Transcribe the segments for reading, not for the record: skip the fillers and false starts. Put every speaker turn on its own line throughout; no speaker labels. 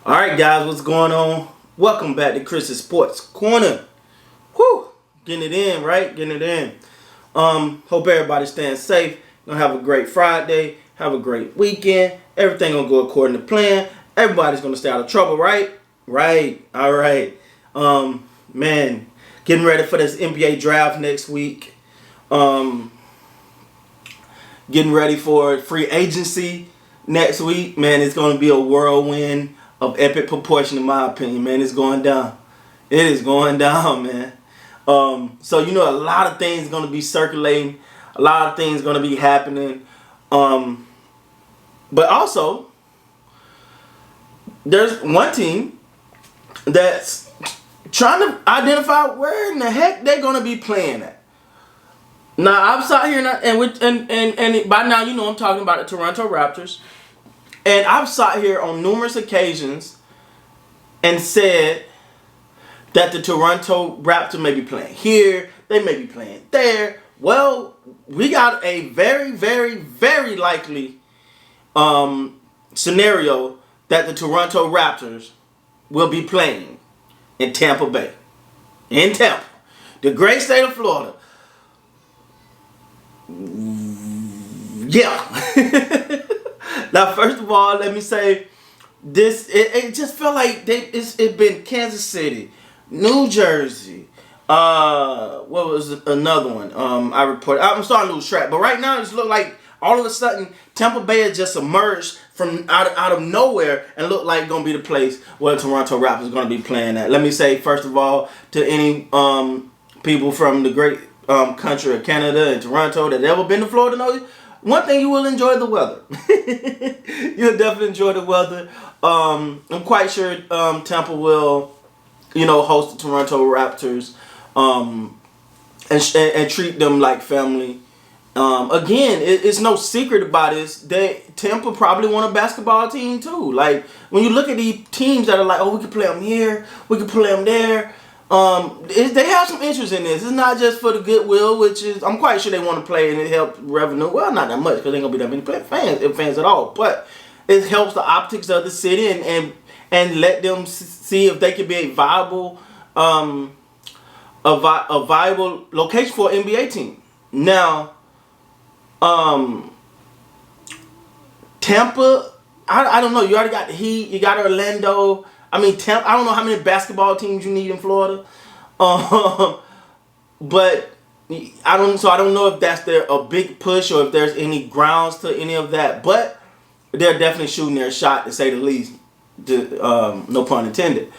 All right, guys, what's going on? Welcome back to Chris's Sports Corner. Whew, getting it in, right? Getting it in. Hope everybody's staying safe. Gonna have a great Friday. Have a great weekend. Everything gonna go according to plan. Everybody's gonna stay out of trouble, right? Right. All right. Man, getting ready for this NBA draft next week. Getting ready for free agency next week. Man, it's gonna be a whirlwind of epic proportion, in my opinion. Man, it's going down. It is going down, man. So a lot of things gonna be circulating, a lot of things gonna be happening. But also, there's one team that's trying to identify where in the heck they're gonna be playing at. Now I've sat here and by now I'm talking about the Toronto Raptors, and I've sat here on numerous occasions and said that the Toronto Raptors may be playing here, they may be playing there. Well, we got a very, very, very likely scenario that the Toronto Raptors will be playing in Tampa Bay. In Tampa. The great state of Florida. Yeah. Now, first of all, let me say this. It just felt like it's been Kansas City, New Jersey. What was another one? I'm starting to lose track, but right now it just looked like all of a sudden Tampa Bay has just emerged from out of nowhere and looked like gonna be the place where the Toronto Raptors gonna be playing at. Let me say first of all to any people from the great country of Canada and Toronto that ever been to Florida, know one thing, you will enjoy the weather. You'll definitely enjoy the weather. I'm quite sure Tampa will, host the Toronto Raptors and treat them like family. Again, it's no secret about this. Tampa probably want a basketball team too. Like when you look at these teams that are like, oh, we can play them here, we can play them there. They have some interest in this. It's not just for the goodwill, which is I'm quite sure they want to play and it helps revenue. Well, not that much because there ain't gonna be that many fans at all. But it helps the optics of the city and let them see if they can be a viable viable location for an NBA team. Now, Tampa, I don't know. You already got the Heat. You got Orlando. I mean, Tampa. I don't know how many basketball teams you need in Florida, but I don't know if that's a big push or if there's any grounds to any of that. But they're definitely shooting their shot, to say the least. No pun intended.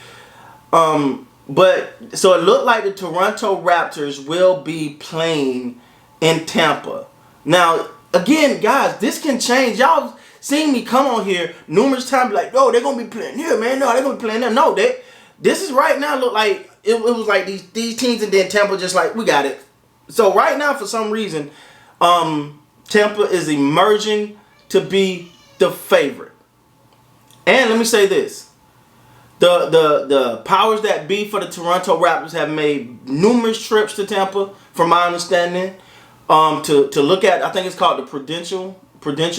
But so it looked like the Toronto Raptors will be playing in Tampa. Now, again, guys, this can change. Y'all seen me come on here numerous times like, oh, they're going to be playing here, man. No, they're going to be playing there. No, this is right now look like, it was like these teams and then Tampa just like, we got it. So right now, for some reason, Tampa is emerging to be the favorite. And let me say this. The powers that be for the Toronto Raptors have made numerous trips to Tampa, from my understanding, to look at, I think it's called the Prudential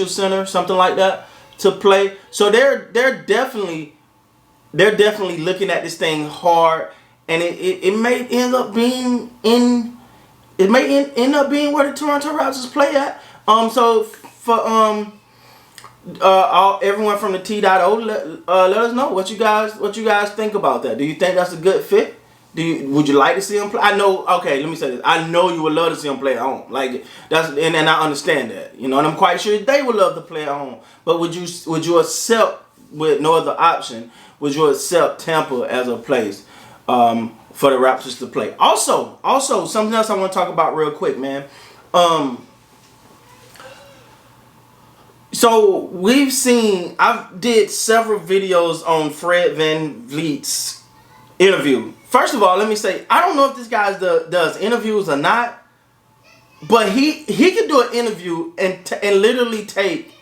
Center, something like that, to play. So they're definitely looking at this thing hard, and it may end up being where the Toronto Raptors play at. So for everyone from the T.O, let us know what you guys think about that. Do you think that's a good fit? Would you like to see him play? I know. Okay, let me say this. I know you would love to see him play at home. Like that's and I understand that. And I'm quite sure they would love to play at home. But would you accept, with no other option, would you accept Tampa as a place for the Raptors to play? Also, something else I want to talk about real quick, man. So we've seen. I did several videos on Fred VanVleet's interview. First of all, let me say, I don't know if this guy does interviews or not, but he can do an interview and literally take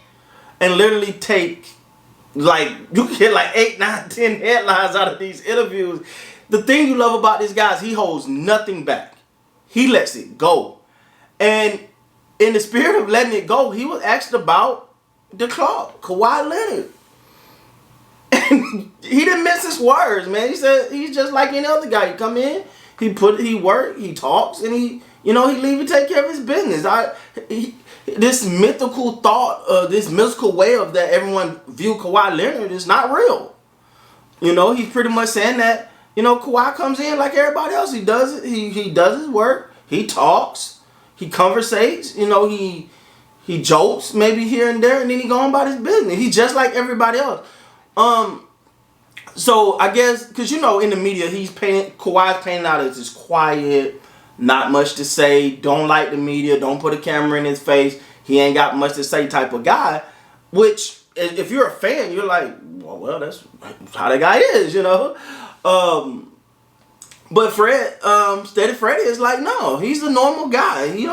like, you can get like 8, 9, 10 headlines out of these interviews. The thing you love about this guy is he holds nothing back. He lets it go. And in the spirit of letting it go, he was asked about the club, Kawhi Leonard. And he didn't miss his words, man. He said he's just like any other guy. He come in, he work, he talks, and he leave and take care of his business. This mythical thought, this mystical way of that everyone view Kawhi Leonard is not real. He's pretty much saying that, Kawhi comes in like everybody else. He does it. He does his work. He talks. He conversates. He jokes maybe here and there, and then he go on about his business. He's just like everybody else. So I guess because in the media Kawhi's painted out as this quiet, not much to say, don't like the media, don't put a camera in his face, he ain't got much to say type of guy. Which if you're a fan, you're like, well, that's how the guy is, But Fred, Steady Freddy is like, no, he's a normal guy. He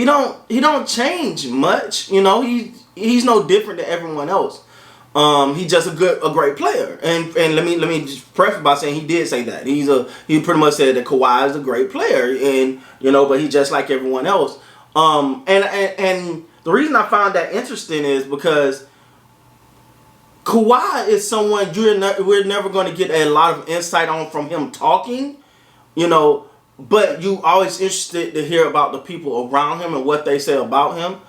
don't change much. He's no different than everyone else. He's just a great player. And let me just preface by saying he did say that. He pretty much said that Kawhi is a great player, and but he's just like everyone else. And the reason I found that interesting is because Kawhi is someone we're never going to get a lot of insight on from him talking, but you always interested to hear about the people around him and what they say about him.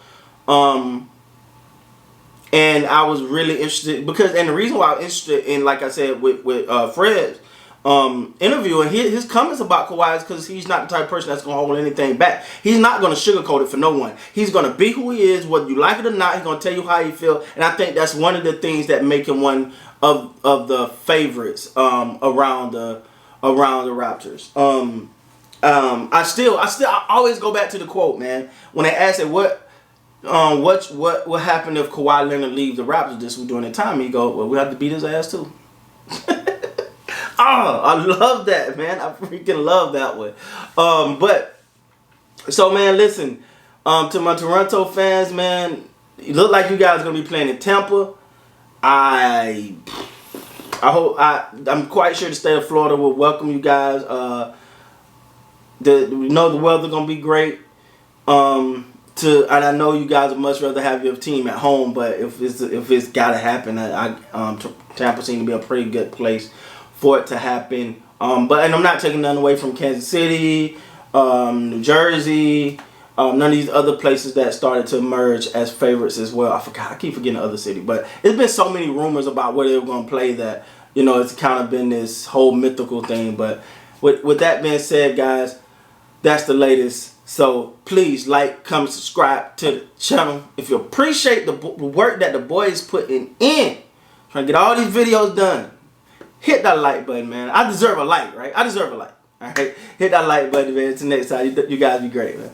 And I was really interested and the reason why I was interested in, like I said, with Fred's interview and his comments about Kawhi is because he's not the type of person that's going to hold anything back. He's not going to sugarcoat it for no one. He's going to be who he is, whether you like it or not. He's going to tell you how he feel, and I think that's one of the things that make him one of the favorites around the Raptors. I always go back to the quote, man. When they asked it, what happened if Kawhi Leonard leaves the Raptors this during the time? He go, well, we have to beat his ass too. Oh, I love that, man. I freaking love that one. So man, listen, to my Toronto fans, man, it look like you guys are gonna be playing in Tampa. I'm quite sure the state of Florida will welcome you guys. We know the weather gonna be great. And I know you guys would much rather have your team at home, but if it's gotta happen, Tampa seems to be a pretty good place for it to happen. And I'm not taking nothing away from Kansas City, New Jersey, none of these other places that started to emerge as favorites as well. I keep forgetting the other city, but it's been so many rumors about where they were gonna play that it's kind of been this whole mythical thing. But with that being said, guys, that's the latest. So please like, comment, subscribe to the channel. If you appreciate the work that the boy is putting in, trying to get all these videos done, hit that like button, man. I deserve a like, right? I deserve a like. All right, hit that like button, man. Until next time, you guys be great, man.